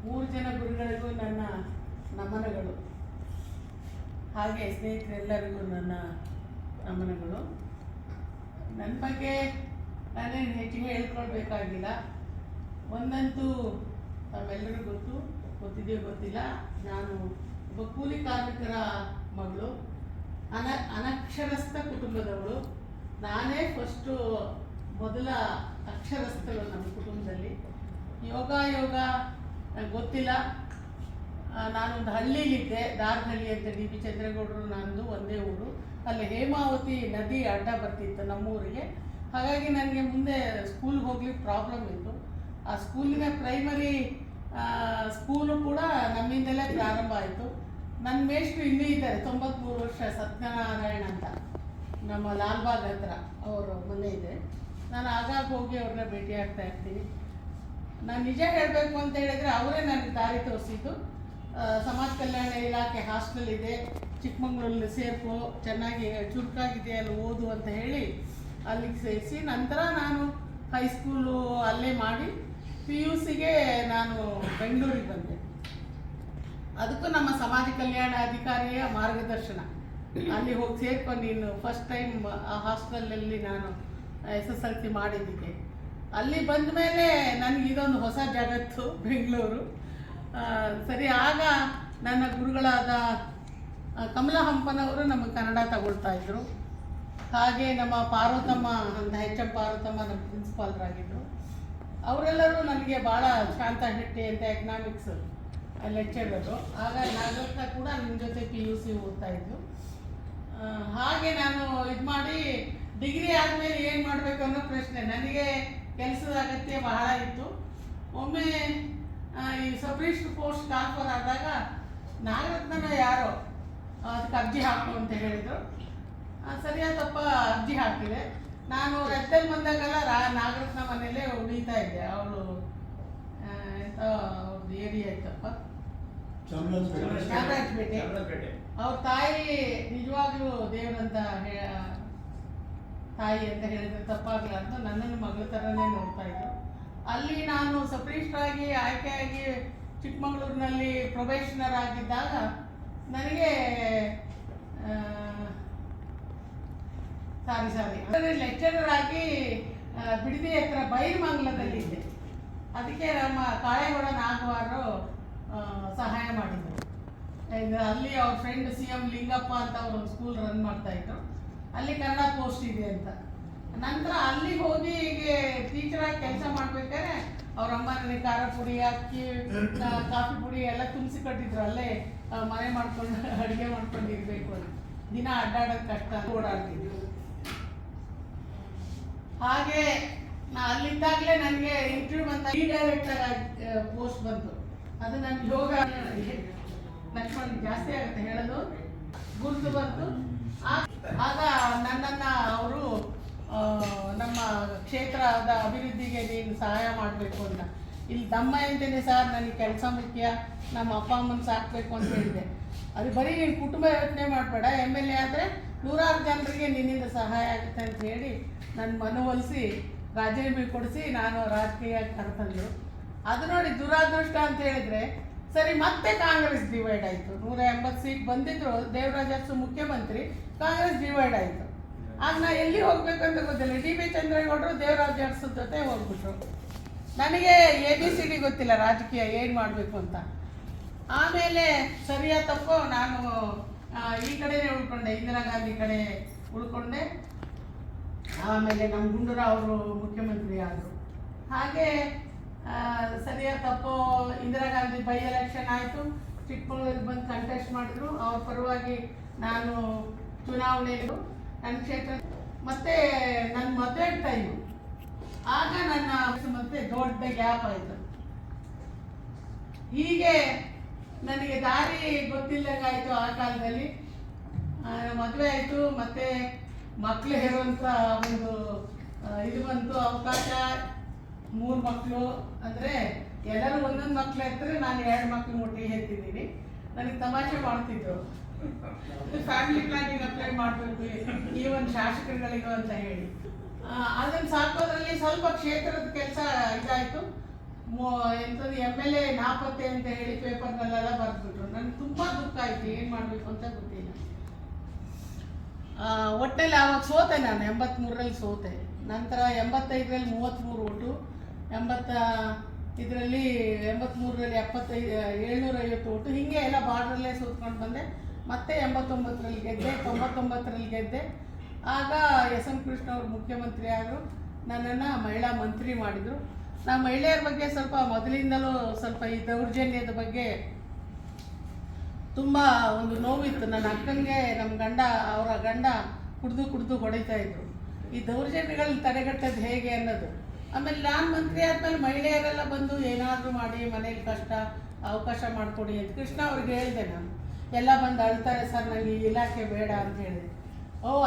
ಮೂರು ಜನ ಗುರುಗಳಿಗೂ ನನ್ನ ನಮನಗಳು, ಹಾಗೆ ಸ್ನೇಹಿತರೆಲ್ಲರಿಗೂ ನನ್ನ ನಮನಗಳು. ನನ್ನ ಬಗ್ಗೆ ನಾನೇನು ಹೆಚ್ಚಿಗೆ ಹೇಳ್ಕೊಳ್ಬೇಕಾಗಿಲ್ಲ. ಒಂದಂತೂ ತಾವೆಲ್ಲರಿಗೂ ಗೊತ್ತಿದೆಯೋ ಗೊತ್ತಿಲ್ಲ, ನಾನು ಒಬ್ಬ ಕೂಲಿ ಕಾರ್ಮಿಕರ ಮಗಳು, ಅನಕ್ಷರಸ್ಥ ಕುಟುಂಬದವಳು. ನಾನೇ ಮೊದಲ ಅಕ್ಷರಸ್ಥಳು ನಮ್ಮ ಕುಟುಂಬದಲ್ಲಿ. ಯೋಗ ಗೊತ್ತಿಲ್ಲ. ನಾನೊಂದು ಹಳ್ಳಿಲಿದ್ದೆ, ದಾರಹಳ್ಳಿ ಅಂತ, ಡಿ ಬಿ ಚಂದ್ರೇಗೌಡರು ನಂದು ಒಂದೇ ಊರು. ಅಲ್ಲಿ ಹೇಮಾವತಿ ನದಿ ಅಡ್ಡ ಬರ್ತಿತ್ತು ನಮ್ಮೂರಿಗೆ. ಹಾಗಾಗಿ ನನಗೆ ಮುಂದೆ ಸ್ಕೂಲ್ಗೆ ಹೋಗ್ಲಿಕ್ಕೆ ಪ್ರಾಬ್ಲಮ್ ಇತ್ತು. ಆ ಸ್ಕೂಲಿನ ಪ್ರೈಮರಿ ಸ್ಕೂಲು ಕೂಡ ನಮ್ಮಿಂದಲೇ ಪ್ರಾರಂಭ ಆಯಿತು. ನನ್ನ ಮೇಷ್ಟ್ರು ಇನ್ನೂ ಇದ್ದಾರೆ, 93 ವರ್ಷ, ಸತ್ಯನಾರಾಯಣ ಅಂತ, ನಮ್ಮ ಲಾಲ್ಬಾಗ್ ಹತ್ರ ಅವರ ಮನೆ ಇದೆ. ನಾನು ಆಗಾಗ ಹೋಗಿ ಅವ್ರನ್ನ ಭೇಟಿ ಆಗ್ತಾ ಇರ್ತೀನಿ. ನಾನು ನಿಜ ಹೇಳಬೇಕು ಅಂತ ಹೇಳಿದರೆ ಅವರೇ ನನಗೆ ದಾರಿ ತೋರಿಸಿದ್ದು. ಸಮಾಜ ಕಲ್ಯಾಣ ಇಲಾಖೆ ಹಾಸ್ಟೆಲ್ ಇದೆ ಚಿಕ್ಕಮಂಗ್ಳೂರಲ್ಲಿ, ಸೇರ್ಕೋ, ಚೆನ್ನಾಗಿ ಚುರುಕಾಗಿದೆ, ಅಲ್ಲಿ ಓದು ಅಂತ ಹೇಳಿ ಅಲ್ಲಿಗೆ ಸೇರಿಸಿ, ನಂತರ ನಾನು ಹೈಸ್ಕೂಲು ಅಲ್ಲೇ ಮಾಡಿ PUCಗೆ ನಾನು ಬೆಂಗಳೂರಿಗೆ ಬಂದೆ. ಅದಕ್ಕೂ ನಮ್ಮ ಸಮಾಜ ಕಲ್ಯಾಣ ಅಧಿಕಾರಿಯ ಮಾರ್ಗದರ್ಶನ. ಅಲ್ಲಿ ಹೋಗಿ ಸೇರ್ಕೊಂಡು ನೀನು ಫಸ್ಟ್ ಟೈಮ್ ಆ ಹಾಸ್ಟೆಲಲ್ಲಿ ನಾನು SSLC ಮಾಡಿದ್ದಕ್ಕೆ. ಅಲ್ಲಿ ಬಂದ ಮೇಲೆ ನನಗೆ ಇದೊಂದು ಹೊಸ ಜಗತ್ತು ಬೆಂಗಳೂರು. ಸರಿ, ಆಗ ನನ್ನ ಗುರುಗಳಾದ ಕಮಲಾ ಹಂಪನವರು ನಮಗೆ ಕನ್ನಡ ತಗೊಳ್ತಾ ಇದ್ರು. ಹಾಗೆ ನಮ್ಮ ಪಾರ್ವತಮ್ಮ ಅಂತ, HM ಪಾರ್ವತಮ್ಮ ನಮ್ಮ ಪ್ರಿನ್ಸಿಪಾಲ್ರಾಗಿದ್ದರು. ಅವರೆಲ್ಲರೂ ನನಗೆ ಭಾಳ ಶಾಂತ ಶೆಟ್ಟಿ ಅಂತ ಎಕನಾಮಿಕ್ಸ್ ಲೆಕ್ಚರರು. ಆಗ ನಾಗರತ್ನ ಕೂಡ ನಿಮ್ಮ ಜೊತೆ PUC ಓದ್ತಾ ಇದ್ದು. ಹಾಗೆ ನಾನು ಇದು ಮಾಡಿ ಡಿಗ್ರಿ ಆದಮೇಲೆ ಏನು ಮಾಡಬೇಕು ಅನ್ನೋ ಪ್ರಶ್ನೆ, ನನಗೆ ಕೆಲಸದ ಅಗತ್ಯ ಬಹಳ ಇತ್ತು. ಒಮ್ಮೆ ಈ ಸಬ್ ರಿಜಿಸ್ಟ್ರ್ ಪೋಸ್ಟ್ ಟ್ರಾನ್ಸ್ಫರ್ ಆದಾಗ ನಾಗರತ್ನ ಯಾರೋ ಅದಕ್ಕೆ ಅರ್ಜಿ ಹಾಕು ಅಂತ ಹೇಳಿದರು. ಸರಿಯಾದಪ್ಪ ಅರ್ಜಿ ಹಾಕಿದೆ. ನಾನು ರಸ್ತೆಯಲ್ಲಿ ಬಂದಾಗೆಲ್ಲ ನಾಗರತ್ನ ಮನೆಯಲ್ಲೇ ಉಳಿತಾ ಇದ್ದೆ. ಅವಳು ಎಂತ ಅವ್ರದ್ದು ಏರಿಯಾ ಇತ್ತಪ್ಪ, ಚಾಮರಾಜಪೇಟೆ. ಅವ್ರ ತಾಯಿ ನಿಜವಾಗ್ಲೂ ದೇವರಂತ ತಾಯಿ ಅಂತ ಹೇಳಿದ್ರೆ ತಪ್ಪಾಗಲಾರ್ದು ನನ್ನನ್ನು ಮಗಳ ಥರನೇ ನೋಡ್ತಾ ಇದ್ರು. ಅಲ್ಲಿ ನಾನು ಸಬ್ ರಿಜಿಸ್ಟ್ರ್ ಆಗಿ ಆಯ್ಕೆಯಾಗಿ ಚಿಕ್ಕಮಗಳೂರಿನಲ್ಲಿ ಪ್ರೊಬೇಷನರ್ ಆಗಿದ್ದಾಗ ನನಗೆ ಲೆಕ್ಚರರ್ ಆಗಿ ಬಿಡದಿ ಹತ್ರ ಬೈರ್ಮಂಗ್ಲದಲ್ಲಿದ್ದೆ. ಅದಕ್ಕೆ ನಮ್ಮ ಕಾಳೇಗೌಡ ನಾಗವಾರು ಸಹಾಯ ಮಾಡಿದರು. ಅಲ್ಲಿ ಅವ್ರ ಫ್ರೆಂಡ್ CM ಲಿಂಗಪ್ಪ ಅಂತ ಅವರು ಒಂದು ಸ್ಕೂಲ್ ರನ್ ಮಾಡ್ತಾಯಿದ್ರು. ಅಲ್ಲಿ ಕನ್ನಡ ಪೋಸ್ಟ್ ಇದೆ ಅಂತ. ನಂತರ ಅಲ್ಲಿ ಹೋಗಿ ಹೀಗೆ ಟೀಚರಾಗಿ ಕೆಲಸ ಮಾಡ್ಬೇಕಾದ್ರೆ ಅವ್ರ ಅಮ್ಮ ನನಗೆ ಖಾರ ಪುಡಿ, ಅಕ್ಕಿ, ಕಾಫಿ ಪುಡಿ ಎಲ್ಲ ತುಂಬಿಸಿ ಕಟ್ಟಿದ್ರು. ಅಲ್ಲೇ ಮನೆ ಮಾಡ್ಕೊಂಡು ಅಡುಗೆ ಮಾಡ್ಕೊಂಡು ಇರಬೇಕು ಅಂತ. ದಿನ ಅಡ್ಡಾಡೋದು ಕಷ್ಟ, ಓಡಾಡ್ತಿದ್ರು. ಹಾಗೆ ಅಲ್ಲಿದ್ದಾಗಲೇ ನನಗೆ ಇಂಟರ್ವ್ಯೂ ಬಂದ ಡೈರೆಕ್ಟರ್ ಪೋಸ್ಟ್ ಬಂತು. ಅದು ನನ್ನ ಯೋಗ ಲಕ್ಷ್ಮಣ ಜಾಸ್ತಿ ಆಗುತ್ತೆ ಹೇಳೋದು, ಗುರುತು ಬಂತು. ಆಗ ನನ್ನನ್ನು ಅವರು ನಮ್ಮ ಕ್ಷೇತ್ರದ ಅಭಿವೃದ್ಧಿಗೆ ನೀನು ಸಹಾಯ ಮಾಡಬೇಕು ಅಂತ. ಇಲ್ಲಿ ದಮ್ಮ ಅಂತೇನೆ ಸರ್, ನನಗೆ ಕೆಲಸ ಮುಖ್ಯ, ನಮ್ಮ ಅಪ್ಪ ಅಮ್ಮನ ಸಾಕಬೇಕು ಅಂತ ಹೇಳಿದೆ. ಅದು ಬರೀ ನೀನು ಕುಟುಂಬ ಯೋಚನೆ ಮಾಡಬೇಡ, MLA ಆದರೆ 100 ಜನರಿಗೆ ನಿನ್ನಿಂದ ಸಹಾಯ ಆಗುತ್ತೆ ಅಂತ ಹೇಳಿ ನನ್ನ ಮನವೊಲಿಸಿ ರಾಜೀನಾಮೆ ಕೊಡಿಸಿ ನಾನು ರಾಜಕೀಯ ಕರೆತಂದರು. ಅದು ನೋಡಿ ದುರಾದೃಷ್ಟ ಅಂತ ಹೇಳಿದರೆ, ಸರಿ ಮತ್ತೆ ಕಾಂಗ್ರೆಸ್ ಡಿವೈಡ್ ಆಯಿತು. 180 ಸೀಟ್ ಬಂದಿದ್ರು, ದೇವರಾಜ ಅರಸು ಮುಖ್ಯಮಂತ್ರಿ, ಕಾಂಗ್ರೆಸ್ ಡಿವೈಡ್ ಆಯಿತು. ಆಗ ನಾ ಎಲ್ಲಿ ಹೋಗ್ಬೇಕಂತ ಗೊತ್ತಿಲ್ಲ. DB ಚಂದ್ರೇಗೌಡರು ದೇವರಾಜ ಅರಸು ಜೊತೆ ಹೋಗ್ಬಿಟ್ರು. ನನಗೆ ABCD ಗೊತ್ತಿಲ್ಲ ರಾಜಕೀಯ ಏನು ಮಾಡಬೇಕು ಅಂತ. ಆಮೇಲೆ ಸರಿಯಾ ತಪ್ಪೋ ನಾನು ಈ ಕಡೆನೇ ಉಳ್ಕೊಂಡೆ, ಇಂದಿರಾ ಗಾಂಧಿ ಕಡೆ ಉಳ್ಕೊಂಡೆ. ಆಮೇಲೆ ನಮ್ಮ ಗುಂಡೂರಾವ್ ಅವರು ಮುಖ್ಯಮಂತ್ರಿ ಆದರು. ಹಾಗೆ ಸರಿಯಾ ತಪ್ಪೋ ಇಂದಿರಾ ಗಾಂಧಿ ಬೈ ಎಲೆಕ್ಷನ್ ಆಯಿತು. ಚಿಕ್ಕಮಗಳೂರಿಗೆ ಬಂದು ಕಂಟೆಸ್ಟ್ ಮಾಡಿದ್ರು. ಅವ್ರ ಪರವಾಗಿ ನಾನು ಚುನಾವಣೆಗಳು ನನ್ನ ಕ್ಷೇತ್ರ. ಮತ್ತು ನನ್ನ ಮದುವೆ ಟೈಮು, ಆಗ ನನ್ನ ಮತ್ತೆ ದೊಡ್ಡ ಗ್ಯಾಪ್ ಆಯಿತು. ಹೀಗೆ ನನಗೆ ದಾರಿ ಗೊತ್ತಿಲ್ಲಂಗಾಯಿತು. ಆ ಕಾಲದಲ್ಲಿ ಮದುವೆ ಆಯಿತು, ಮತ್ತು ಮಕ್ಕಳು ಹೇರುವಂಥ ಒಂದು ಇದು ಬಂತು, ಅವಕಾಶ. 3 ಮಕ್ಕಳು ಅಂದರೆ ಎಲ್ಲರೂ ಒಂದೊಂದು ಮಕ್ಕಳು ಹೆತ್ತರೆ ನಾನು 2 ಮಕ್ಕಳು ಮುಟ್ಟಿ ಹೆತ್ತಿದ್ದೀನಿ. ನನಗೆ ತಮಾಷೆ ಮಾಡ್ತಿದ್ರು, ಫ್ಯಾಮಿಲಿ ಪ್ಲಾನಿಂಗ್ ಅಪ್ಲೈ ಮಾಡಬೇಕು ಈ ಒಂದು ಶಾಸಕರುಗಳಿಗೂ ಅಂತ ಹೇಳಿ. ಅದನ್ನು ಸಾಕೋದ್ರಲ್ಲಿ ಸ್ವಲ್ಪ ಕ್ಷೇತ್ರದ ಕೆಲಸ ಇದಾಯಿತು. ಎಂಥದ್ದು MLA ನಾಪತ್ತೆ ಅಂತ ಹೇಳಿ ಪೇಪರ್ನಲ್ಲೆಲ್ಲ ಬರೆದ್ಬಿಟ್ರು. ನನಗೆ ತುಂಬ ದುಃಖ ಆಯಿತು, ಏನು ಮಾಡಬೇಕು ಅಂತ ಗೊತ್ತಿಲ್ಲ. ಒಟ್ಟಲ್ಲಿ ಆವಾಗ ಸೋತೆ ನಾನು, 83ರಲ್ಲಿ ಸೋತೆ. ನಂತರ 85ರಲ್ಲಿ 33 ಓಟು, 83ರಲ್ಲಿ 750 ಓಟು, ಹೀಗೆ ಎಲ್ಲ ಬಾರ್ಡ್ರಲ್ಲೇ ಸೋತ್ಕೊಂಡು ಬಂದೆ. ಮತ್ತೆ 89ರಲ್ಲಿ ಗೆದ್ದೆ, 99ರಲ್ಲಿ ಗೆದ್ದೆ. ಆಗ ಎಸ್ ಎಂ ಕೃಷ್ಣ ಅವರು ಮುಖ್ಯಮಂತ್ರಿ ಆದರು, ನನ್ನನ್ನು ಮಹಿಳಾ ಮಂತ್ರಿ ಮಾಡಿದರು. ನಾವು ಮಹಿಳೆಯರ ಬಗ್ಗೆ ಸ್ವಲ್ಪ ಮೊದಲಿಂದಲೂ ಸ್ವಲ್ಪ ಈ ದೌರ್ಜನ್ಯದ ಬಗ್ಗೆ ತುಂಬ ಒಂದು ನೋವಿತ್ತು. ನನ್ನ ಅಕ್ಕಂಗೆ ಅವರ ಗಂಡ ಕುಡಿದು ಹೊಡಿತಾ ಇದ್ರು. ಈ ದೌರ್ಜನ್ಯಗಳನ್ನ ತಡೆಗಟ್ಟೋದು ಹೇಗೆ ಅನ್ನೋದು. ಆಮೇಲೆ ನಾನು ಮಂತ್ರಿ ಆದಮೇಲೆ ಮಹಿಳೆಯರೆಲ್ಲ ಬಂದು ಏನಾದರೂ ಮಾಡಿ ಮನೇಲಿ ಅವಕಾಶ ಮಾಡಿಕೊಡಿ ಅಂತ ಕೃಷ್ಣ ಅವ್ರಿಗೆ ಹೇಳಿದೆ. ನಾನು ಎಲ್ಲ ಬಂದು ಅಳ್ತಾರೆ ಸರ್, ನನಗೆ ಈ ಇಲಾಖೆ ಬೇಡ ಅಂತ ಹೇಳಿದೆ.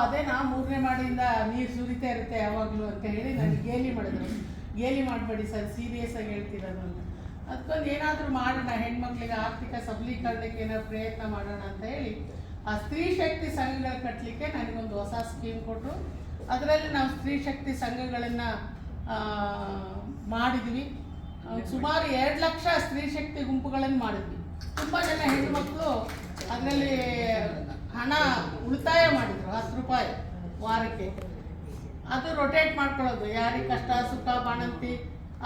ಅದೇ ನಾ 3ನೇ ಮಾಡಿಂದ ನೀರು ಸುರಿತಾ ಇರುತ್ತೆ ಯಾವಾಗಲೂ ಅಂತ ಹೇಳಿ ನನಗೆ ಗೇಲಿ ಮಾಡಬೇಡಿ ಸರ್, ಸೀರಿಯಸ್ ಆಗಿ ಹೇಳ್ತಿರೋದು ಅಂತ. ಅದಕ್ಕೊಂದು ಏನಾದರೂ ಮಾಡೋಣ, ಹೆಣ್ಮಕ್ಳಿಗೆ ಆರ್ಥಿಕ ಸಬಲೀಕರಣಕ್ಕೆ ಏನಾದ್ರು ಪ್ರಯತ್ನ ಮಾಡೋಣ ಅಂತ ಹೇಳಿ ಆ ಸ್ತ್ರೀ ಶಕ್ತಿ ಸಂಘಗಳು ಕಟ್ಟಲಿಕ್ಕೆ ನನಗೊಂದು ಹೊಸ ಸ್ಕೀಮ್ ಕೊಟ್ಟರು. ಅದರಲ್ಲಿ ನಾವು ಸ್ತ್ರೀ ಶಕ್ತಿ ಸಂಘಗಳನ್ನು ಮಾಡಿದ್ವಿ. ಸುಮಾರು 2 ಲಕ್ಷ ಸ್ತ್ರೀ ಶಕ್ತಿ ಗುಂಪುಗಳನ್ನು ಮಾಡಿದ್ವಿ. ತುಂಬ ಜನ ಹೆಣ್ಣುಮಕ್ಕಳು ಅದರಲ್ಲಿ ಹಣ ಉಳಿತಾಯ ಮಾಡಿದರು, 10 ರೂಪಾಯಿ ವಾರಕ್ಕೆ. ಅದು ರೊಟೇಟ್ ಮಾಡ್ಕೊಳ್ಳೋದು, ಯಾರಿಗೆ ಕಷ್ಟ ಸುಖ ಬಾಣಂತಿ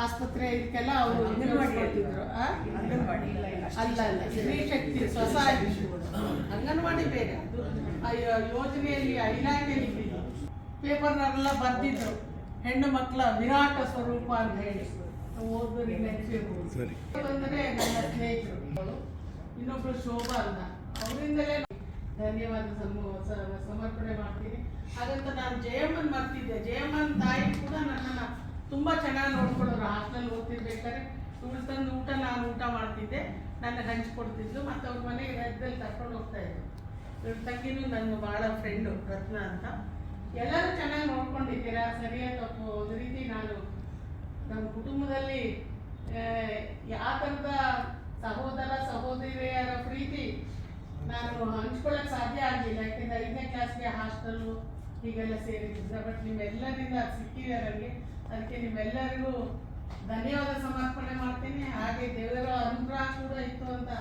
ಆಸ್ಪತ್ರೆ ಇದಕ್ಕೆಲ್ಲ ಅವರು ಮಾಡ್ತಿದ್ರು. ಅಲ್ಲ ಸ್ತ್ರೀ ಶಕ್ತಿ ಸ್ವಸಹಾಯ ಅಂಗನವಾಡಿ ಬೇರೆ. ಅದು ಆ ಯೋಜನೆಯಲ್ಲಿ ಇಲಾಖೆಯಲ್ಲಿ ಪೇಪರ್ನೆಲ್ಲ ಬರೆದಿದ್ರು, ಹೆಣ್ಣು ಮಕ್ಕಳ ವಿರಾಟ ಸ್ವರೂಪ ಅಂತ ಹೇಳಿ ಓದೋರಿಗೆ ನೆನಪಿರ್ಬೋದು. ಅಂದರೆ ನನ್ನ ಸ್ನೇಹಿತರು, ಇನ್ನೊಬ್ರು ಶೋಭಾ ಅಂತ, ಅವರಿಂದಲೇ ಧನ್ಯವಾದ ಸಮರ್ಪಣೆ ಮಾಡ್ತೀನಿ. ಹಾಗಂತ ನಾನು ಜಯಮ್ಮನ್ ಮರ್ತಿದ್ದೆ. ಜಯಮ್ಮನ್ ತಾಯಿ ಕೂಡ ನನ್ನನ್ನು ತುಂಬ ಚೆನ್ನಾಗಿ ನೋಡ್ಕೊಳ್ಳೋರು. ಹಾಸ್ಟೆಲ್ ಓದ್ತಿರ್ಬೇಕಾದ್ರೆ ಇವ್ರು ತಂದು ನಾನು ಊಟ ಮಾಡ್ತಿದ್ದೆ, ನನಗೆ ಹಂಚ್ಕೊಡ್ತಿದ್ಲು. ಮತ್ತು ಅವ್ರ ಮನೆಗೆ ರಜದಲ್ಲಿ ಕರ್ಕೊಂಡು ಹೋಗ್ತಾ ಇದ್ರು. ಇವ್ರ ತಂಗಿನೂ ನನ್ನ ಭಾಳ ಫ್ರೆಂಡು ರತ್ನ ಅಂತ. ಎಲ್ಲರೂ ಚೆನ್ನಾಗಿ ನೋಡ್ಕೊಂಡಿದ್ದೀರಾ, ಸರಿಯಾದ ತಪ್ಪು. ಒಂದು ರೀತಿ ನಾನು ನಮ್ಮ ಕುಟುಂಬದಲ್ಲಿ ಯಾವ ಥರದ ಸಹೋದರ ಸಹೋದರಿಯರ ಪ್ರೀತಿ ನಾನು ಹಂಚ್ಕೊಳ್ಳೋಕೆ ಸಾಧ್ಯ ಆಗಲಿಲ್ಲ. ಯಾಕೆಂದರೆ 5ನೇ ಕ್ಲಾಸ್ಗೆ ಹಾಸ್ಟೆಲ್ಲು ಹೀಗೆಲ್ಲ ಸೇರಿದ್ದೆ. ಬಟ್ ನಿಮ್ಮೆಲ್ಲರಿಂದ ಸಿಕ್ಕಿದೆ ನನಗೆ. ಅದಕ್ಕೆ ನಿಮ್ಮೆಲ್ಲರಿಗೂ ಧನ್ಯವಾದ ಸಮರ್ಪಣೆ ಮಾಡ್ತೀನಿ. ಹಾಗೆ ದೇವರ ಅನುಗ್ರಹ ಕೂಡ ಇತ್ತು ಅಂತ